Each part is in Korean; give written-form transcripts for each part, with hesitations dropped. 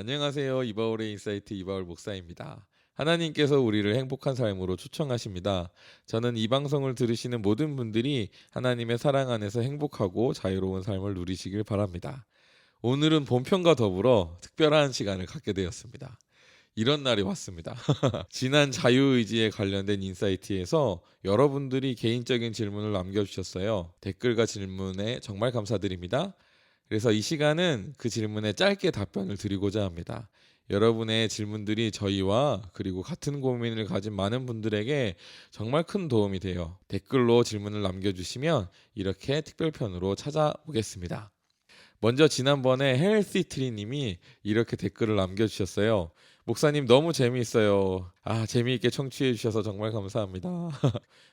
안녕하세요. 이바울의 인사이트 이바울 목사입니다. 하나님께서 우리를 행복한 삶으로 초청하십니다. 저는 이 방송을 들으시는 모든 분들이 하나님의 사랑 안에서 행복하고 자유로운 삶을 누리시길 바랍니다. 오늘은 본편과 더불어 특별한 시간을 갖게 되었습니다. 이런 날이 왔습니다. 지난 자유의지에 관련된 인사이트에서 여러분들이 개인적인 질문을 남겨주셨어요. 댓글과 질문에 정말 감사드립니다. 그래서 이 시간은 그 질문에 짧게 답변을 드리고자 합니다. 여러분의 질문들이 저희와 그리고 같은 고민을 가진 많은 분들에게 정말 큰 도움이 돼요. 댓글로 질문을 남겨주시면 이렇게 특별편으로 찾아오겠습니다. 먼저 지난번에 헬시트리님이 이렇게 댓글을 남겨주셨어요. 목사님 너무 재미있어요. 재미있게 청취해 주셔서 정말 감사합니다.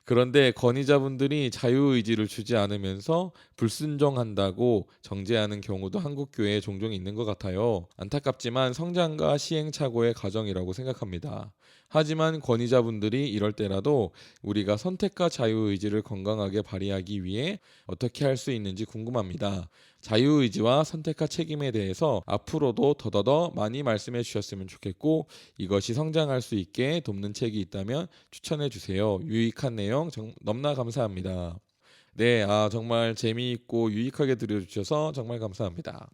그런데 권위자분들이 자유의지를 주지 않으면서 불순종한다고 정죄하는 경우도 한국 교회에 종종 있는 것 같아요. 안타깝지만 성장과 시행착오의 과정이라고 생각합니다. 하지만 권위자분들이 이럴 때라도 우리가 선택과 자유의지를 건강하게 발휘하기 위해 어떻게 할 수 있는지 궁금합니다. 자유의지와 선택과 책임에 대해서 앞으로도 더더더 많이 말씀해 주셨으면 좋겠고, 이것이 성장할 수 있게 돕는 책이 있다면 추천해 주세요. 유익한 내용 너무나 감사합니다. 네, 정말 재미있고 유익하게 들려주셔서 정말 감사합니다.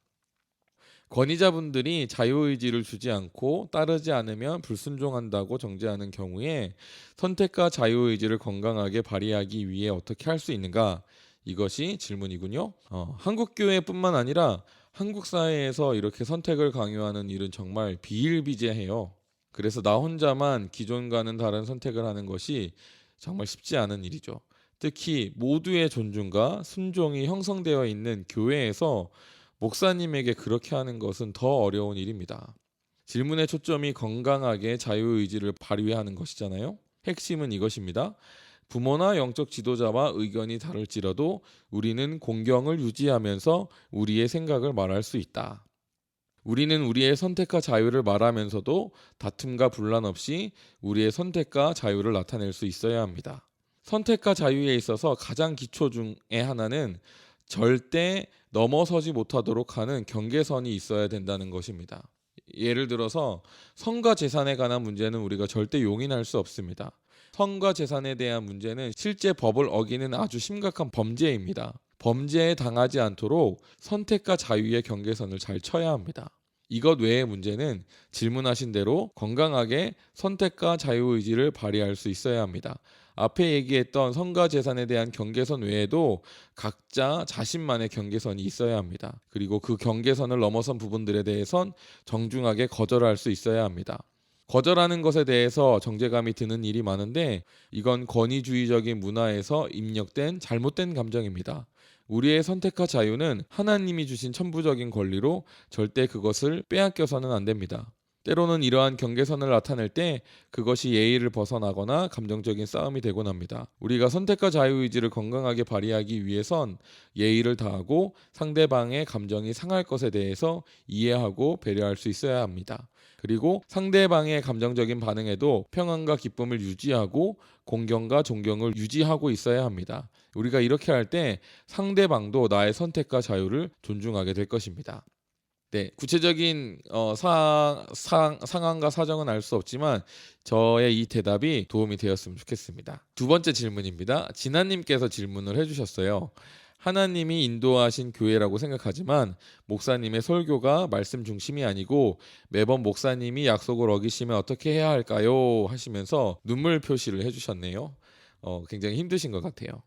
권위자분들이 자유의지를 주지 않고 따르지 않으면 불순종한다고 정죄하는 경우에 선택과 자유의지를 건강하게 발휘하기 위해 어떻게 할 수 있는가? 이것이 질문이군요. 한국교회뿐만 아니라 한국 사회에서 이렇게 선택을 강요하는 일은 정말 비일비재해요. 그래서 나 혼자만 기존과는 다른 선택을 하는 것이 정말 쉽지 않은 일이죠. 특히 모두의 존중과 순종이 형성되어 있는 교회에서 목사님에게 그렇게 하는 것은 더 어려운 일입니다. 질문의 초점이 건강하게 자유의지를 발휘하는 것이잖아요. 핵심은 이것입니다. 부모나 영적 지도자와 의견이 다를지라도 우리는 공경을 유지하면서 우리의 생각을 말할 수 있다. 우리는 우리의 선택과 자유를 말하면서도 다툼과 분란 없이 우리의 선택과 자유를 나타낼 수 있어야 합니다. 선택과 자유에 있어서 가장 기초 중에 하나는 절대 넘어서지 못하도록 하는 경계선이 있어야 된다는 것입니다. 예를 들어서 성과 재산에 관한 문제는 우리가 절대 용인할 수 없습니다. 성과 재산에 대한 문제는 실제 법을 어기는 아주 심각한 범죄입니다. 범죄에 당하지 않도록 선택과 자유의 경계선을 잘 쳐야 합니다. 이것 외의 문제는 질문하신 대로 건강하게 선택과 자유의지를 발휘할 수 있어야 합니다. 앞에 얘기했던 성과 재산에 대한 경계선 외에도 각자 자신만의 경계선이 있어야 합니다. 그리고 그 경계선을 넘어선 부분들에 대해선 정중하게 거절할 수 있어야 합니다. 거절하는 것에 대해서 정죄감이 드는 일이 많은데 이건 권위주의적인 문화에서 입력된 잘못된 감정입니다. 우리의 선택과 자유는 하나님이 주신 천부적인 권리로 절대 그것을 빼앗겨서는 안 됩니다. 때로는 이러한 경계선을 나타낼 때 그것이 예의를 벗어나거나 감정적인 싸움이 되곤 합니다. 우리가 선택과 자유의지를 건강하게 발휘하기 위해선 예의를 다하고 상대방의 감정이 상할 것에 대해서 이해하고 배려할 수 있어야 합니다. 그리고 상대방의 감정적인 반응에도 평안과 기쁨을 유지하고 공경과 존경을 유지하고 있어야 합니다. 우리가 이렇게 할 때 상대방도 나의 선택과 자유를 존중하게 될 것입니다. 네, 구체적인 상황과 사정은 알 수 없지만 저의 이 대답이 도움이 되었으면 좋겠습니다. 두 번째 질문입니다. 진아님께서 질문을 해주셨어요. 하나님이 인도하신 교회라고 생각하지만 목사님의 설교가 말씀 중심이 아니고 매번 목사님이 약속을 어기시면 어떻게 해야 할까요? 하시면서 눈물 표시를 해주셨네요. 굉장히 힘드신 것 같아요.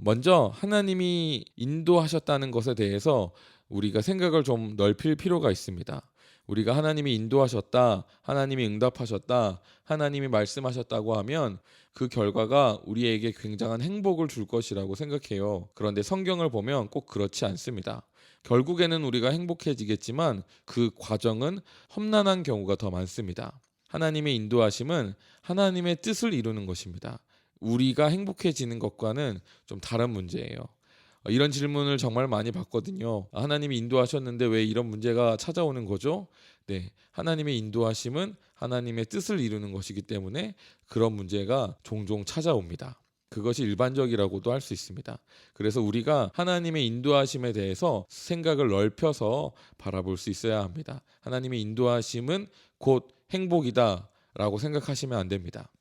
먼저 하나님이 인도하셨다는 것에 대해서 우리가 생각을 좀 넓힐 필요가 있습니다. 우리가 하나님이 인도하셨다, 하나님이 응답하셨다, 하나님이 말씀하셨다고 하면 그 결과가 우리에게 굉장한 행복을 줄 것이라고 생각해요. 그런데 성경을 보면 꼭 그렇지 않습니다. 결국에는 우리가 행복해지겠지만 그 과정은 험난한 경우가 더 많습니다. 하나님의 인도하심은 하나님의 뜻을 이루는 것입니다. 우리가 행복해지는 것과는 좀 다른 문제예요. 이런 질문을 정말 많이 받거든요. 하나님이 인도하셨는데 왜 이런 문제가 찾아오는 거죠? 네, 하나님의 인도하심은 하나님의 뜻을 이루는 것이기 때문에 그런 문제가 종종 찾아옵니다. 그것이 일반적이라고도 할 수 있습니다. 그래서 우리가 하나님의 인도하심에 대해서 생각을 넓혀서 바라볼 수 있어야 합니다. 하나님의 인도하심은 곧 행복이다라고 생각하시면 안 됩니다.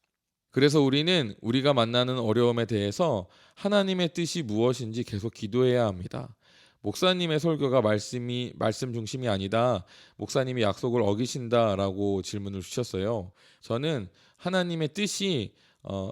그래서 우리는 우리가 만나는 어려움에 대해서 하나님의 뜻이 무엇인지 계속 기도해야 합니다. 목사님의 설교가 말씀 중심이 아니다. 목사님이 약속을 어기신다라고 질문을 주셨어요. 저는 하나님의 뜻이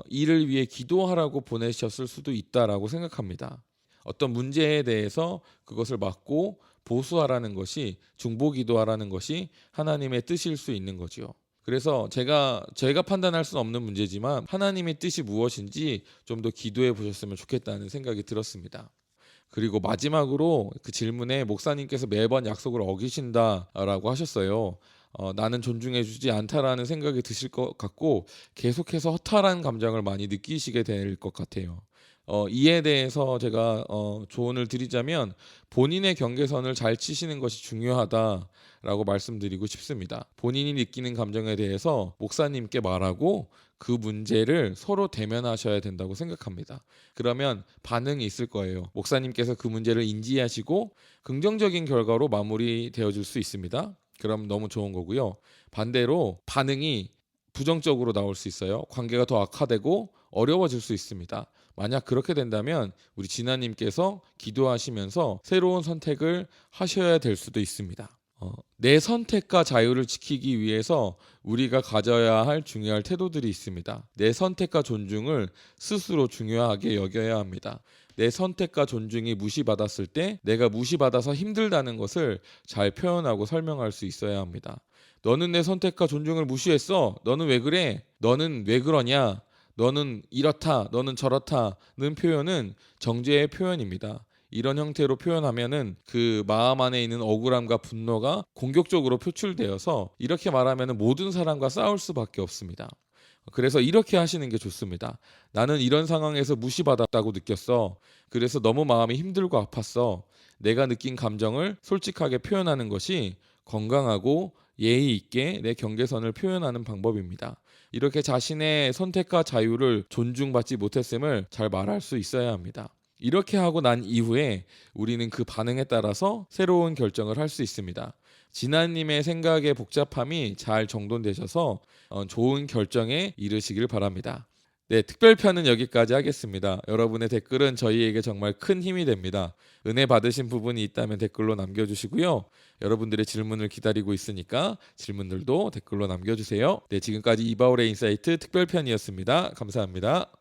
이를 위해 기도하라고 보내셨을 수도 있다라고 생각합니다. 어떤 문제에 대해서 그것을 막고 보수하라는 것이, 중보기도하라는 것이 하나님의 뜻일 수 있는 거지요. 그래서 제가 판단할 수는 없는 문제지만 하나님의 뜻이 무엇인지 좀 더 기도해 보셨으면 좋겠다는 생각이 들었습니다. 그리고 마지막으로 그 질문에 목사님께서 매번 약속을 어기신다라고 하셨어요. 나는 존중해주지 않다라는 생각이 드실 것 같고 계속해서 허탈한 감정을 많이 느끼시게 될 것 같아요. 이에 대해서 제가 조언을 드리자면 본인의 경계선을 잘 치시는 것이 중요하다라고 말씀드리고 싶습니다. 본인이 느끼는 감정에 대해서 목사님께 말하고 그 문제를 서로 대면하셔야 된다고 생각합니다. 그러면 반응이 있을 거예요. 목사님께서 그 문제를 인지하시고 긍정적인 결과로 마무리되어질 수 있습니다. 그럼 너무 좋은 거고요. 반대로 반응이 부정적으로 나올 수 있어요. 관계가 더 악화되고 어려워질 수 있습니다. 만약 그렇게 된다면 우리 진아님께서 기도하시면서 새로운 선택을 하셔야 될 수도 있습니다. 내 선택과 자유를 지키기 위해서 우리가 가져야 할 중요한 태도들이 있습니다. 내 선택과 존중을 스스로 중요하게 여겨야 합니다. 내 선택과 존중이 무시받았을 때 내가 무시받아서 힘들다는 것을 잘 표현하고 설명할 수 있어야 합니다. 너는 내 선택과 존중을 무시했어. 너는 왜 그래? 너는 왜 그러냐? 너는 이렇다. 너는 저렇다는 표현은 정죄의 표현입니다. 이런 형태로 표현하면은 그 마음 안에 있는 억울함과 분노가 공격적으로 표출되어서 이렇게 말하면은 모든 사람과 싸울 수밖에 없습니다. 그래서 이렇게 하시는 게 좋습니다. 나는 이런 상황에서 무시받았다고 느꼈어. 그래서 너무 마음이 힘들고 아팠어. 내가 느낀 감정을 솔직하게 표현하는 것이 건강하고 예의 있게 내 경계선을 표현하는 방법입니다. 이렇게 자신의 선택과 자유를 존중받지 못했음을 잘 말할 수 있어야 합니다. 이렇게 하고 난 이후에 우리는 그 반응에 따라서 새로운 결정을 할 수 있습니다. 진아님의 생각의 복잡함이 잘 정돈되셔서 좋은 결정에 이르시길 바랍니다. 네, 특별편은 여기까지 하겠습니다. 여러분의 댓글은 저희에게 정말 큰 힘이 됩니다. 은혜 받으신 부분이 있다면 댓글로 남겨주시고요. 여러분들의 질문을 기다리고 있으니까 질문들도 댓글로 남겨주세요. 네, 지금까지 이바울의 인사이트 특별편이었습니다. 감사합니다.